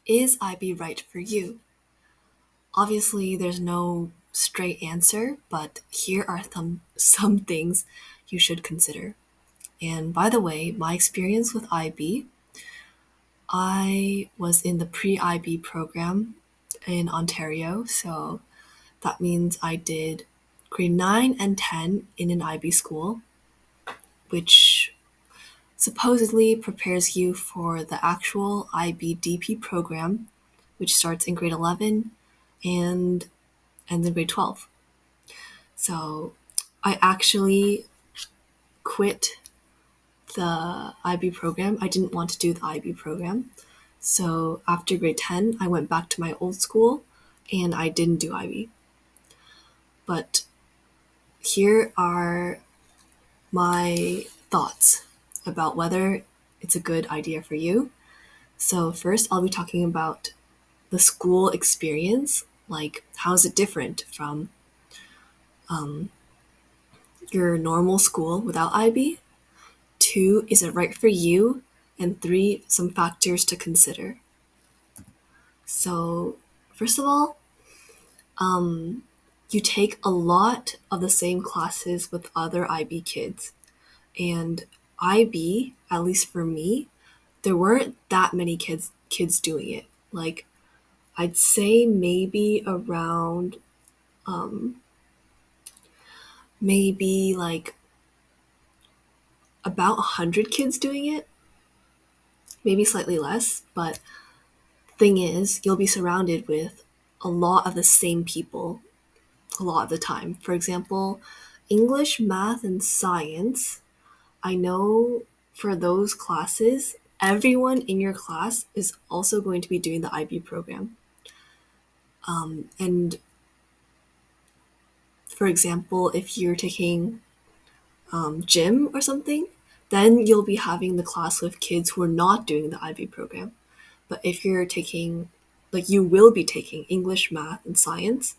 Is IB right for you? Obviously, there's no straight answer, but here are some things you should consider. And by the way, my experience with IB, I was in the pre IB program in Ontario, so that means I did grade 9 and 10 in an IB school, which supposedly prepares you for the actual IBDP program, which starts in grade 11 and ends in grade 12. So I actually quit the IB program. I didn't want to do the IB program. So after grade 10, I went back to my old school and I didn't do IB. But here are my thoughts about whether it's a good idea for you. So first, I'll be talking about the school experience. Like, how is it different from your normal school without IB? Two, is it right for you? And three, some factors to consider. So, first of all, you take a lot of the same classes with other IB kids. And IB, at least for me, there weren't that many kids doing it. Like, I'd say maybe around maybe like about 100 kids doing it, maybe slightly less, but thing is, you'll be surrounded with a lot of the same people a lot of the time. For example, English, math, and science, I know for those classes, everyone in your class is also going to be doing the IB program. And for example, if you're taking gym or something, then you'll be having the class with kids who are not doing the IB program. But if you're taking, like, you will be taking English, math, and science,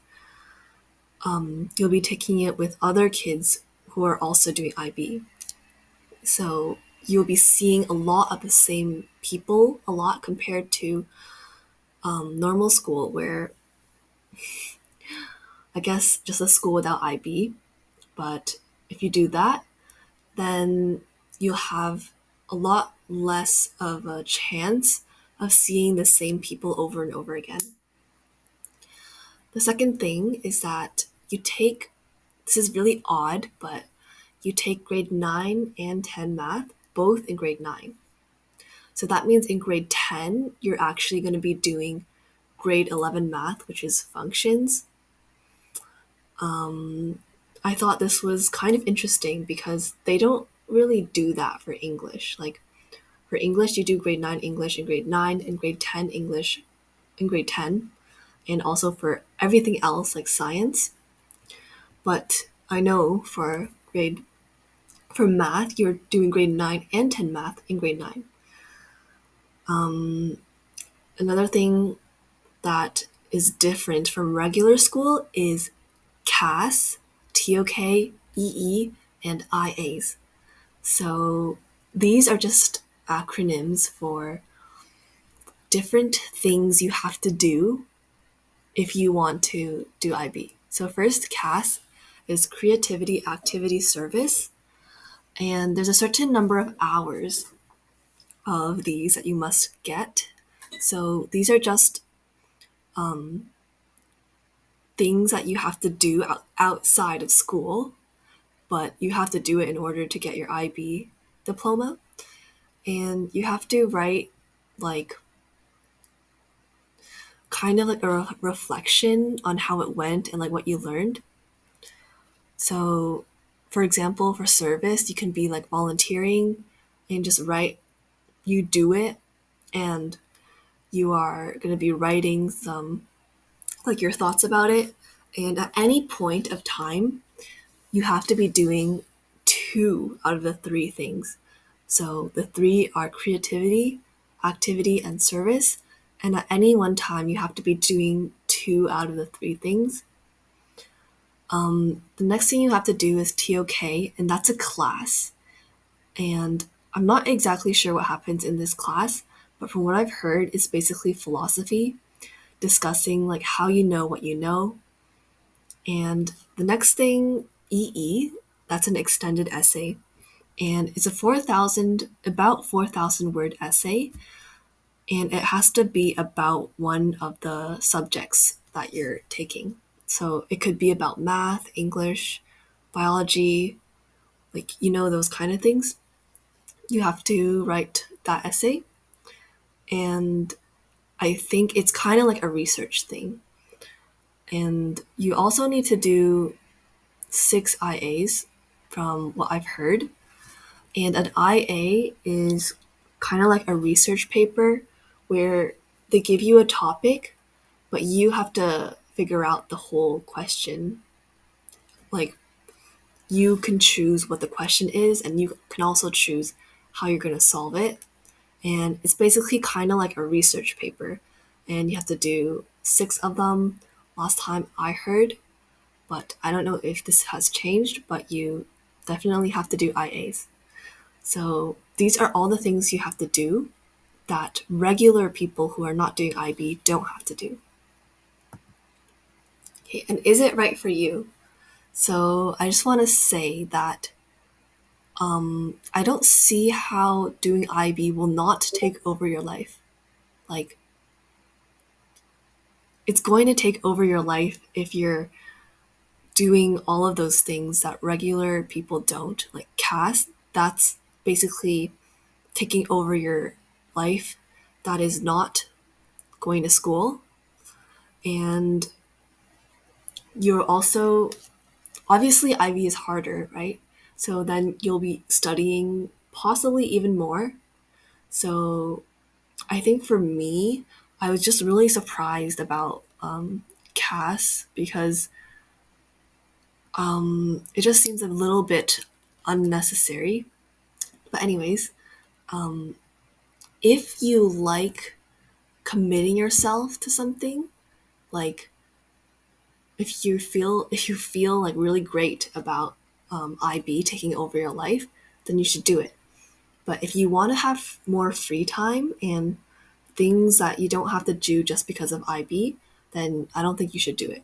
you'll be taking it with other kids who are also doing IB. So you'll be seeing a lot of the same people a lot compared to normal school, where I guess just a school without IB. But if you do that, then you'll have a lot less of a chance of seeing the same people over and over again. The second thing is that you take, this is really odd, but you take grade 9 and 10 math both in grade 9. So that means in grade 10, you're actually going to be doing grade 11 math, which is functions. I thought this was kind of interesting because they don't really do that for English. Like, for English, you do grade 9 English in grade 9 and grade 10 English in grade 10, and also for everything else like science. But I know for math, you're doing grade 9 and 10 math in grade 9. Another thing that is different from regular school is CAS, TOK, EE, and IAs. So these are just acronyms for different things you have to do if you want to do IB. So first, CAS is Creativity Activity Service, and there's a certain number of hours of these that you must get. So these are just things that you have to do outside of school, but you have to do it in order to get your IB diploma. And you have to write like kind of like a reflection on how it went and like what you learned. So, for example, for service, you can be like volunteering and just write, you do it, and you are going to be writing some like your thoughts about it. And at any point of time, you have to be doing two out of the three things. So the three are creativity, activity, and service. And at any one time, you have to be doing two out of the three things. The next thing you have to do is TOK, and that's a class. And I'm not exactly sure what happens in this class, but from what I've heard, it's basically philosophy, discussing like how you know what you know. And the next thing, EE, that's an extended essay, and it's a 4,000 word essay, and it has to be about one of the subjects that you're taking. So it could be about math, English, biology, like those kind of things. You have to write that essay, and I think it's kind of like a research thing. And you also need to do 6 IAs from what I've heard. And an IA is kind of like a research paper where they give you a topic, but you have to figure out the whole question. Like, you can choose what the question is, and you can also choose how you're going to solve it. And it's basically kind of like a research paper, and you have to do 6 of them last time I heard, but I don't know if this has changed, but you definitely have to do IAs. So these are all the things you have to do that regular people who are not doing IB don't have to do. Okay, and is it right for you? So I just want to say that I don't see how doing IB will not take over your life. Like, it's going to take over your life if you're doing all of those things that regular people don't. Like CAS, that's basically taking over your life that is not going to school. And you're also, obviously, IB is harder, right? So then you'll be studying possibly even more. So I think for me, I was just really surprised about CAS because it just seems a little bit unnecessary. But anyways, if you like committing yourself to something, like if you feel like really great about IB taking over your life, then you should do it. But if you want to have more free time and things that you don't have to do just because of IB, then I don't think you should do it.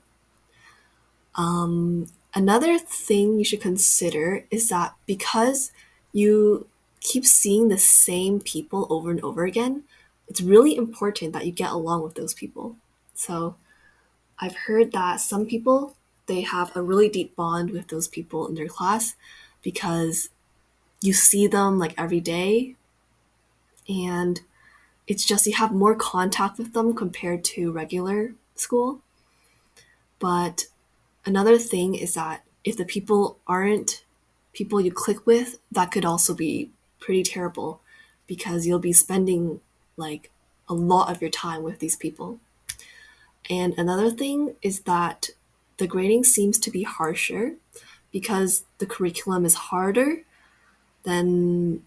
Another thing you should consider is that because you keep seeing the same people over and over again, it's really important that you get along with those people. So I've heard that some people, they have a really deep bond with those people in their class because you see them like every day, and it's just you have more contact with them compared to regular school. But another thing is that if the people aren't people you click with, that could also be pretty terrible because you'll be spending like a lot of your time with these people. And another thing is that the grading seems to be harsher because the curriculum is harder. Then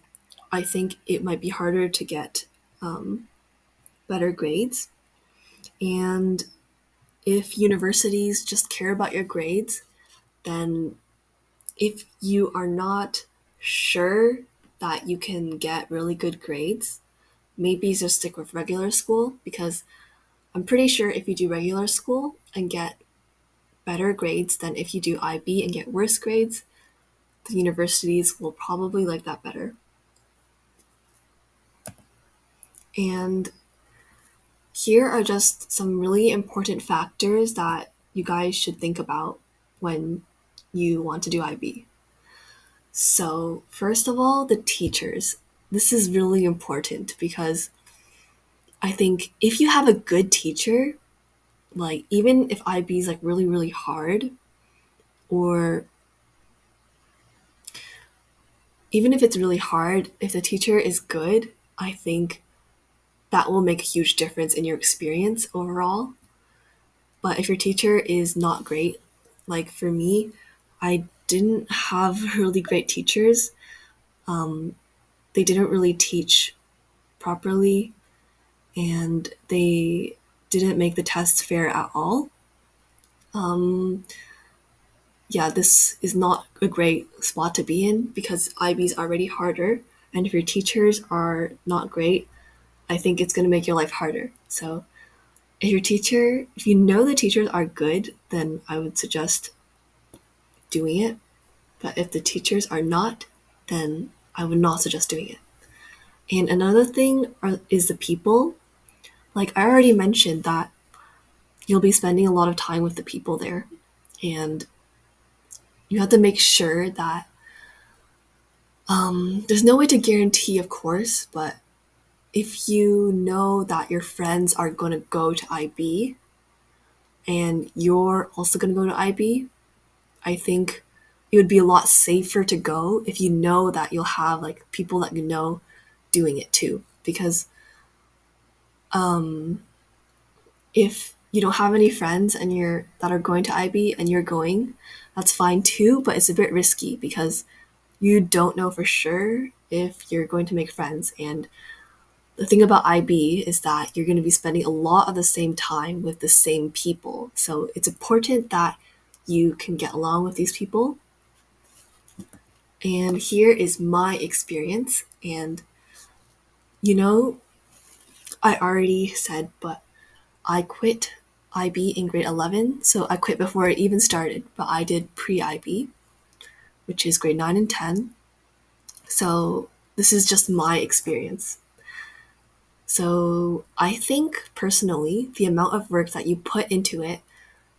I think it might be harder to get better grades. And if universities just care about your grades, then if you are not sure that you can get really good grades, maybe just stick with regular school because I'm pretty sure if you do regular school and get better grades than if you do IB and get worse grades, the universities will probably like that better. And here are just some really important factors that you guys should think about when you want to do IB. So, first of all, the teachers. This is really important because I think if you have a good teacher, like even if IB is like really, really hard, or even if it's really hard, if the teacher is good, I think that will make a huge difference in your experience overall. But if your teacher is not great, like for me, I didn't have really great teachers. They didn't really teach properly, and they didn't make the tests fair at all. Yeah, this is not a great spot to be in because IB is already harder. And if your teachers are not great, I think it's going to make your life harder. So if you know the teachers are good, then I would suggest doing it. But if the teachers are not, then I would not suggest doing it. And another thing is the people. Like I already mentioned that you'll be spending a lot of time with the people there. And you have to make sure that there's no way to guarantee, of course, but if you know that your friends are going to go to IB and you're also going to go to IB, I think it would be a lot safer to go if you know that you'll have like people that you know doing it too. Because if you don't have any friends and you're that are going to IB and you're going, that's fine too, but it's a bit risky because you don't know for sure if you're going to make friends. And the thing about IB is that you're going to be spending a lot of the same time with the same people. So it's important that you can get along with these people. And here is my experience. And you know, I already said, but I quit IB in grade 11. So I quit before it even started, but I did pre IB, which is grade 9 and 10. So this is just my experience. So I think personally, the amount of work that you put into it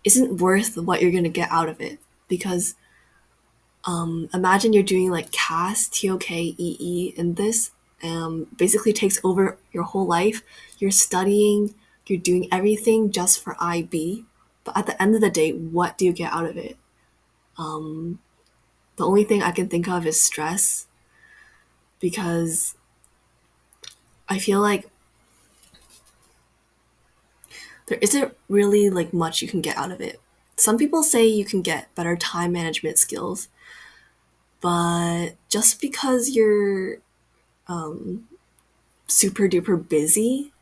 isn't worth what you're going to get out of it. Because imagine you're doing like CAS, TOK, EE, and this basically takes over your whole life. You're studying, you're doing everything just for IB. But at the end of the day, what do you get out of it? The only thing I can think of is stress because I feel like there isn't really like much you can get out of it. Some people say you can get better time management skills, but just because you're super duper busy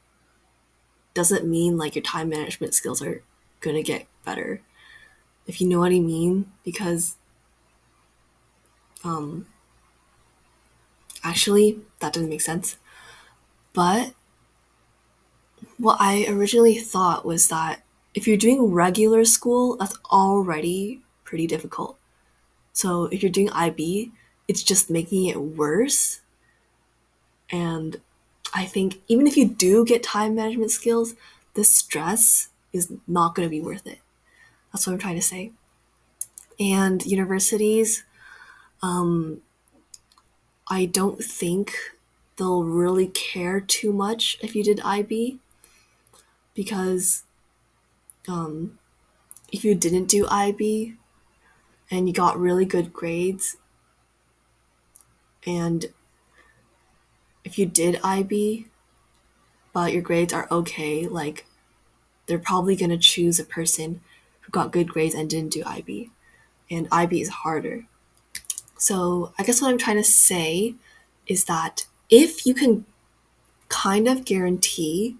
doesn't mean like your time management skills are gonna get better. If you know what I mean, because actually that doesn't make sense. But what I originally thought was that if you're doing regular school, that's already pretty difficult. So if you're doing IB, it's just making it worse. And I think even if you do get time management skills, the stress is not going to be worth it. That's what I'm trying to say. And universities, I don't think they'll really care too much if you did IB because if you didn't do IB and you got really good grades, and if you did IB but your grades are okay, like they're probably going to choose a person who got good grades and didn't do IB. And IB is harder. So I guess what I'm trying to say is that if you can kind of guarantee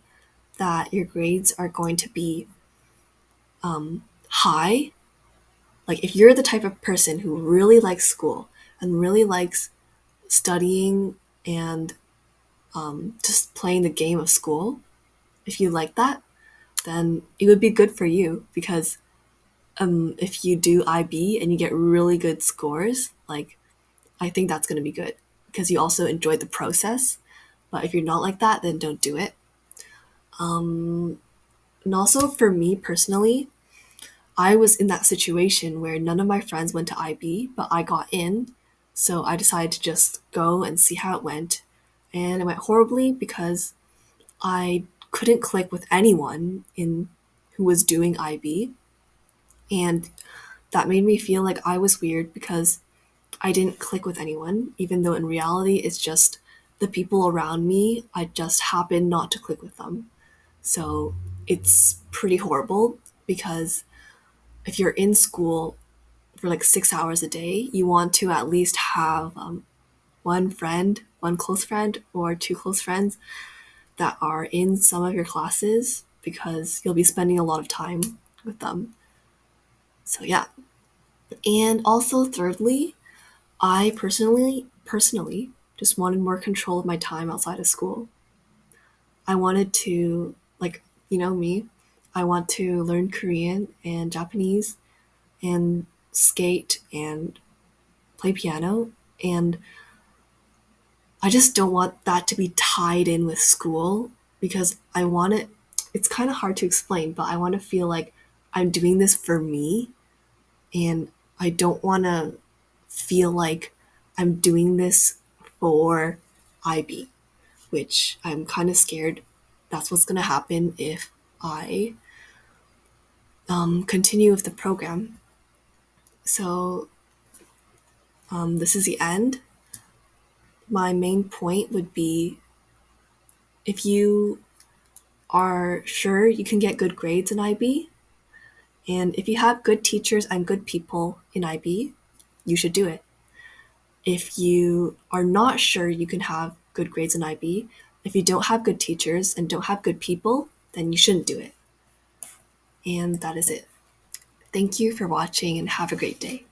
that your grades are going to be high, like if you're the type of person who really likes school and really likes studying and just playing the game of school, if you like that, then it would be good for you because if you do IB and you get really good scores, like I think that's going to be good because you also enjoyed the process. But if you're not like that, then don't do it. And also for me personally, I was in that situation where none of my friends went to IB, but I got in. So I decided to just go and see how it went. And it went horribly because I couldn't click with anyone in who was doing IB. And that made me feel like I was weird because I didn't click with anyone, even though in reality it's just the people around me. I just happened not to click with them. So it's pretty horrible because if you're in school for like 6 hours a day, you want to at least have one friend, one close friend, or two close friends that are in some of your classes because you'll be spending a lot of time with them. So yeah. And also thirdly, I personally just wanted more control of my time outside of school. I wanted to, like, me, I want to learn Korean and Japanese and skate and play piano. And I just don't want that to be tied in with school because I want it. It's kind of hard to explain, but I want to feel like I'm doing this for me, and I don't want to feel like I'm doing this for IB, which I'm kind of scared that's what's going to happen if I continue with the program. So, this is the end. My main point would be if you are sure you can get good grades in IB, and if you have good teachers and good people in IB, you should do it. If you are not sure you can have good grades in IB, if you don't have good teachers and don't have good people, then you shouldn't do it. And that is it. Thank you for watching and have a great day.